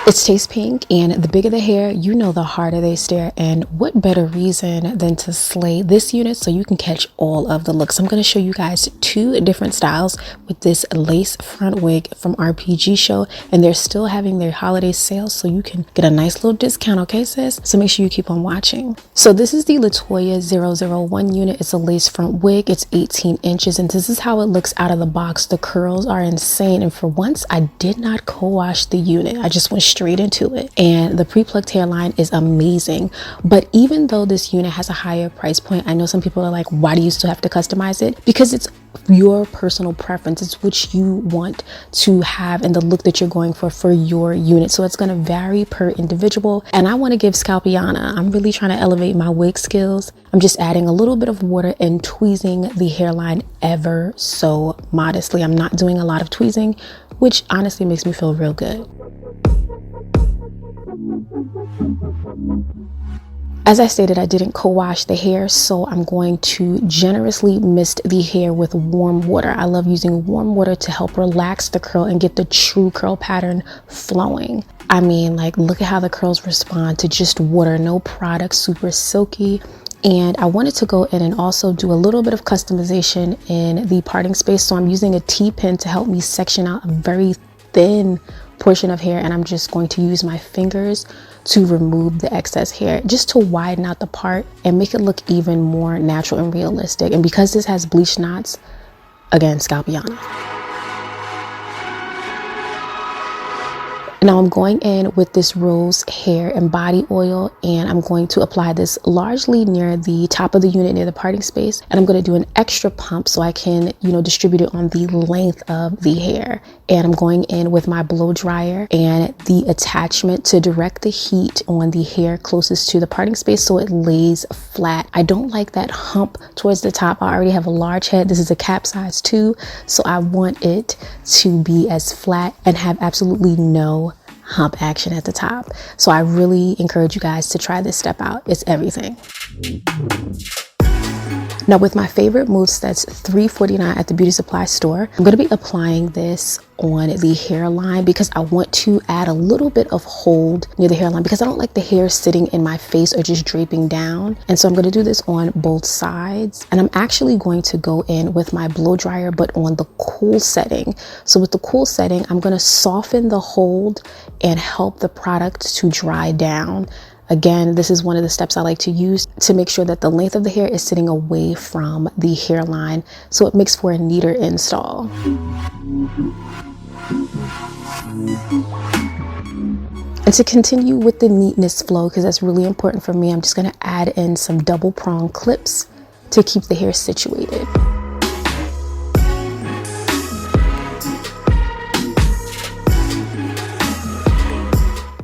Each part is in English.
It's Tastepink, and the bigger the hair, you know the harder they stare, and what better reason than to slay this unit so you can catch all of the looks. I'm going to show you guys two different styles with this lace front wig from Rpgshow, and they're still having their holiday sale, so you can get a nice little discount, okay sis? So make sure you keep on watching. So this is the Latoya 001 unit. It's a lace front wig. It's 18 inches, and this is how it looks out of the box. The curls are insane, and for once I did not co-wash the unit. I just went straight into it, and the pre-plucked hairline is amazing. But even though this unit has a higher price point, I know some people are like, why do you still have to customize it? Because it's your personal preference. It's what you want to have and the look that you're going for your unit. So it's going to vary per individual, and I want to give Scalpiana. I'm really trying to elevate my wig skills. I'm just adding a little bit of water and tweezing the hairline ever so modestly. I'm not doing a lot of tweezing, which honestly makes me feel real good. As I stated, I didn't co-wash the hair, so I'm going to generously mist the hair with warm water. I love using warm water to help relax the curl and get the true curl pattern flowing. I mean, like, look at how the curls respond to just water, no product, super silky. And I wanted to go in and also do a little bit of customization in the parting space. So I'm using a T-pin to help me section out a very thin portion of hair, and I'm just going to use my fingers to remove the excess hair just to widen out the part and make it look even more natural and realistic. And because this has bleach knots, again, Scalpiana. Now I'm going in with this rose hair and body oil, and I'm going to apply this largely near the top of the unit, near the parting space. And I'm going to do an extra pump so I can, distribute it on the length of the hair. And I'm going in with my blow dryer and the attachment to direct the heat on the hair closest to the parting space so it lays flat. I don't like that hump towards the top. I already have a large head. This is a cap size 2, so I want it to be as flat and have absolutely no hump action at the top. So I really encourage you guys to try this step out. It's everything. Now with my favorite mousse that's $3.49 at the beauty supply store, I'm going to be applying this on the hairline because I want to add a little bit of hold near the hairline because I don't like the hair sitting in my face or just draping down. And so I'm going to do this on both sides, and I'm actually going to go in with my blow dryer but on the cool setting. So with the cool setting, I'm going to soften the hold and help the product to dry down. Again, this is one of the steps I like to use to make sure that the length of the hair is sitting away from the hairline, so it makes for a neater install. And to continue with the neatness flow, because that's really important for me, I'm just going to add in some double prong clips to keep the hair situated.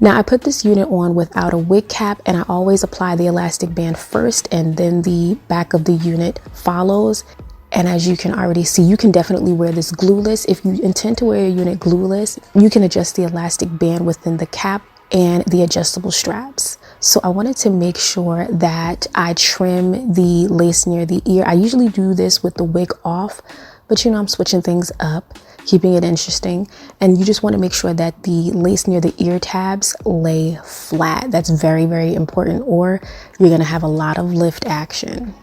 Now I put this unit on without a wig cap, and I always apply the elastic band first and then the back of the unit follows. And as you can already see, you can definitely wear this glueless. If you intend to wear your unit glueless, you can adjust the elastic band within the cap and the adjustable straps. So I wanted to make sure that I trim the lace near the ear. I usually do this with the wig off, but I'm switching things up, keeping it interesting. And you just want to make sure that the lace near the ear tabs lay flat. That's very, very important, or you're going to have a lot of lift action.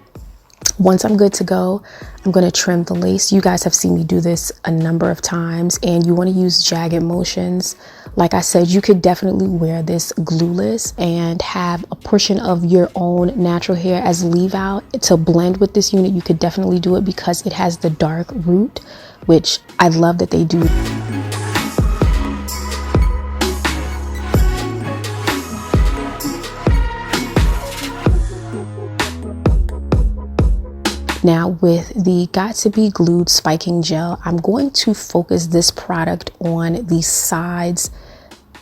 Once I'm good to go, I'm going to trim the lace. You guys have seen me do this a number of times, and you want to use jagged motions. Like I said, you could definitely wear this glueless and have a portion of your own natural hair as leave out to blend with this unit. You could definitely do it because it has the dark root, which I love that they do. Now with the Got to Be Glued spiking gel, I'm going to focus this product on the sides,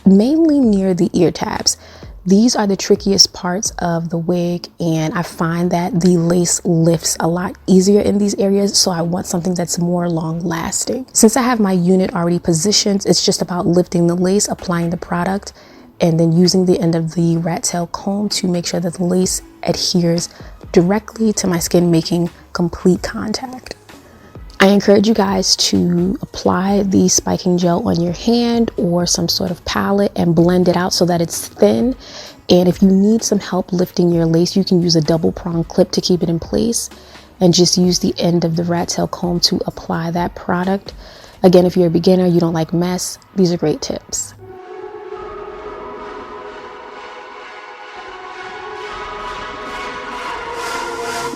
mainly near the ear tabs. These are the trickiest parts of the wig, and I find that the lace lifts a lot easier in these areas, so I want something that's more long lasting. Since I have my unit already positioned, it's just about lifting the lace, applying the product, and then using the end of the rat tail comb to make sure that the lace adheres directly to my skin, making complete contact. I encourage you guys to apply the spiking gel on your hand or some sort of palette and blend it out so that it's thin. And if you need some help lifting your lace, you can use a double prong clip to keep it in place and just use the end of the rat tail comb to apply that product. Again, if you're a beginner, you don't like mess, these are great tips.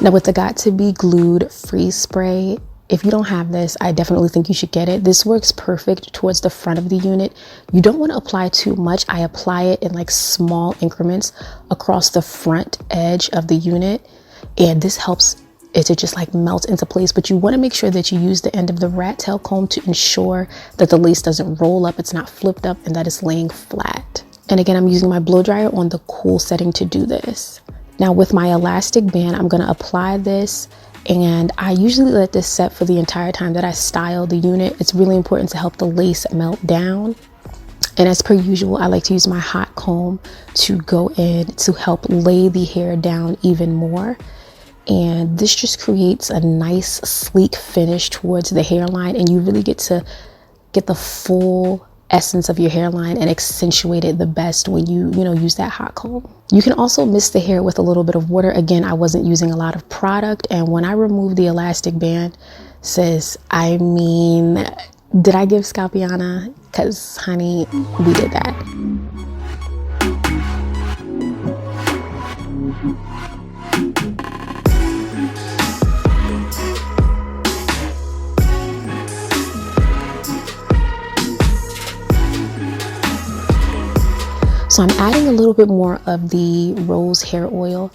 Now with the Got To Be Glued Freeze Spray, if you don't have this, I definitely think you should get it. This works perfect towards the front of the unit. You don't want to apply too much. I apply it in like small increments across the front edge of the unit, and this helps it to just like melt into place. But you want to make sure that you use the end of the rat tail comb to ensure that the lace doesn't roll up, it's not flipped up, and that it's laying flat. And again, I'm using my blow dryer on the cool setting to do this. Now with my elastic band, I'm going to apply this, and I usually let this set for the entire time that I style the unit. It's really important to help the lace melt down. And as per usual, I like to use my hot comb to go in to help lay the hair down even more. And this just creates a nice sleek finish towards the hairline, and you really get to get the full essence of your hairline and accentuate it the best when you use that hot comb. You can also mist the hair with a little bit of water. Again, I wasn't using a lot of product, and when I removed the elastic band, sis, I mean, did I give Scalpiana? Because honey, we did that. So I'm adding a little bit more of the rose hair oil.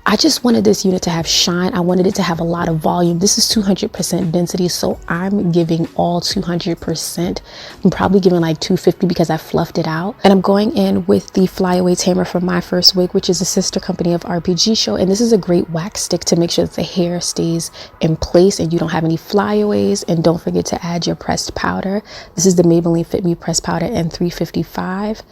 I just wanted this unit to have shine. I wanted it to have a lot of volume. This is 200% density, so I'm giving all 200%. I'm probably giving like 250 because I fluffed it out. And I'm going in with the flyaway tamer from My First Wig, which is a sister company of Rpgshow. And this is a great wax stick to make sure that the hair stays in place and you don't have any flyaways. And don't forget to add your pressed powder. This is the Maybelline Fit Me pressed powder N355.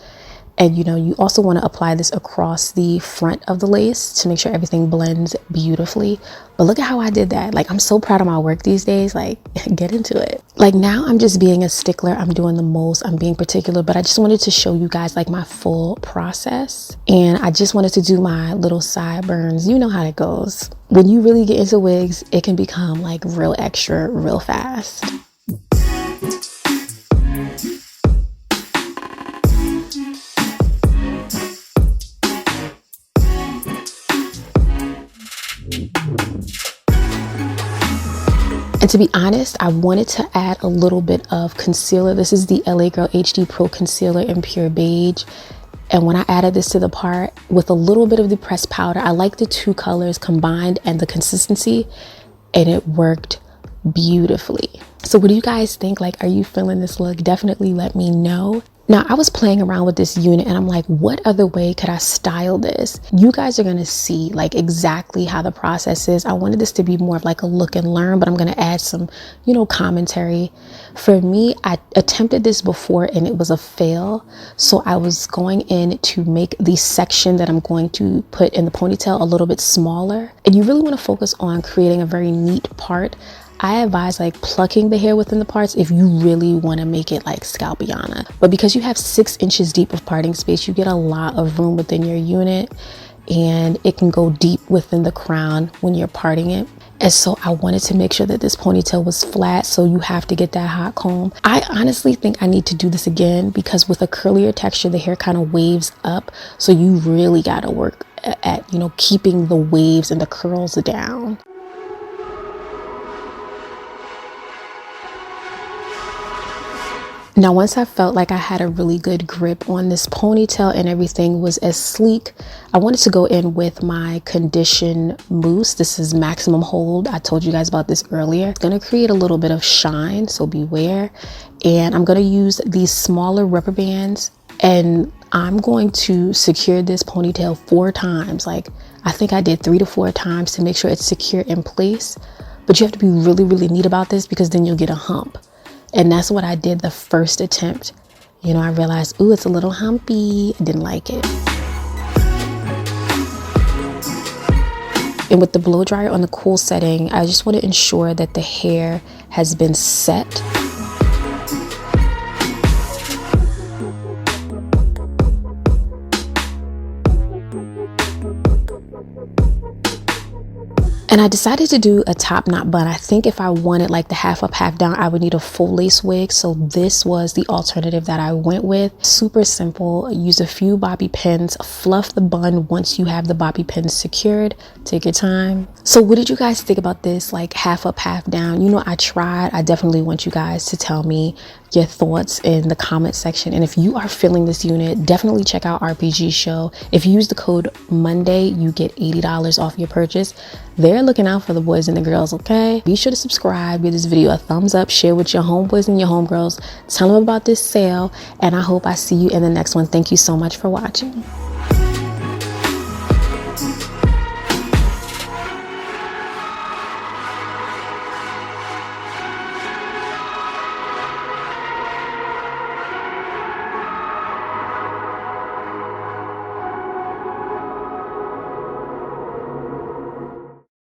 And you also want to apply this across the front of the lace to make sure everything blends beautifully. But look at how I did that. Like, I'm so proud of my work these days. Like, get into it. Like, now I'm just being a stickler. I'm doing the most. I'm being particular. But I just wanted to show you guys like my full process. And I just wanted to do my little sideburns. You know how it goes. When you really get into wigs, it can become like real extra real fast. And to be honest, I wanted to add a little bit of concealer. This is the LA Girl HD Pro Concealer in Pure Beige. And when I added this to the part with a little bit of the pressed powder, I like the two colors combined and the consistency, and it worked beautifully. So what do you guys think? Like, are you feeling this look? Definitely let me know. Now, I was playing around with this unit and I'm like, what other way could I style this? You guys are going to see like exactly how the process is. I wanted this to be more of like a look and learn, but I'm going to add some, commentary. For me, I attempted this before and it was a fail. So I was going in to make the section that I'm going to put in the ponytail a little bit smaller. And you really want to focus on creating a very neat part. I advise like plucking the hair within the parts if you really want to make it like Scalpiana. But because you have 6 inches deep of parting space, you get a lot of room within your unit, and it can go deep within the crown when you're parting it. And so I wanted to make sure that this ponytail was flat, so you have to get that hot comb. I honestly think I need to do this again because with a curlier texture, the hair kind of waves up. So you really got to work at, keeping the waves and the curls down. Now, once I felt like I had a really good grip on this ponytail and everything was as sleek, I wanted to go in with my condition mousse. This is maximum hold. I told you guys about this earlier. It's going to create a little bit of shine, so beware. And I'm going to use these smaller rubber bands, and I'm going to secure this ponytail 4 times. Like, I think I did 3 to 4 times to make sure it's secure in place. But you have to be really, really neat about this because then you'll get a hump. And that's what I did the first attempt. I realized, ooh, it's a little humpy. I didn't like it. And with the blow dryer on the cool setting, I just want to ensure that the hair has been set. And I decided to do a top knot bun. I think if I wanted like the half up, half down, I would need a full lace wig. So this was the alternative that I went with. Super simple. Use a few bobby pins, fluff the bun once you have the bobby pins secured. Take your time. So what did you guys think about this like half up, half down? You know, I tried. I definitely want you guys to tell me your thoughts in the comment section. And if you are feeling this unit, definitely check out Rpgshow. If you use the code Monday, you get $80 off your purchase. They're looking out for the boys and the girls, okay? Be sure to subscribe, give this video a thumbs up, share with your homeboys and your homegirls, tell them about this sale, and I hope I see you in the next one. Thank you so much for watching.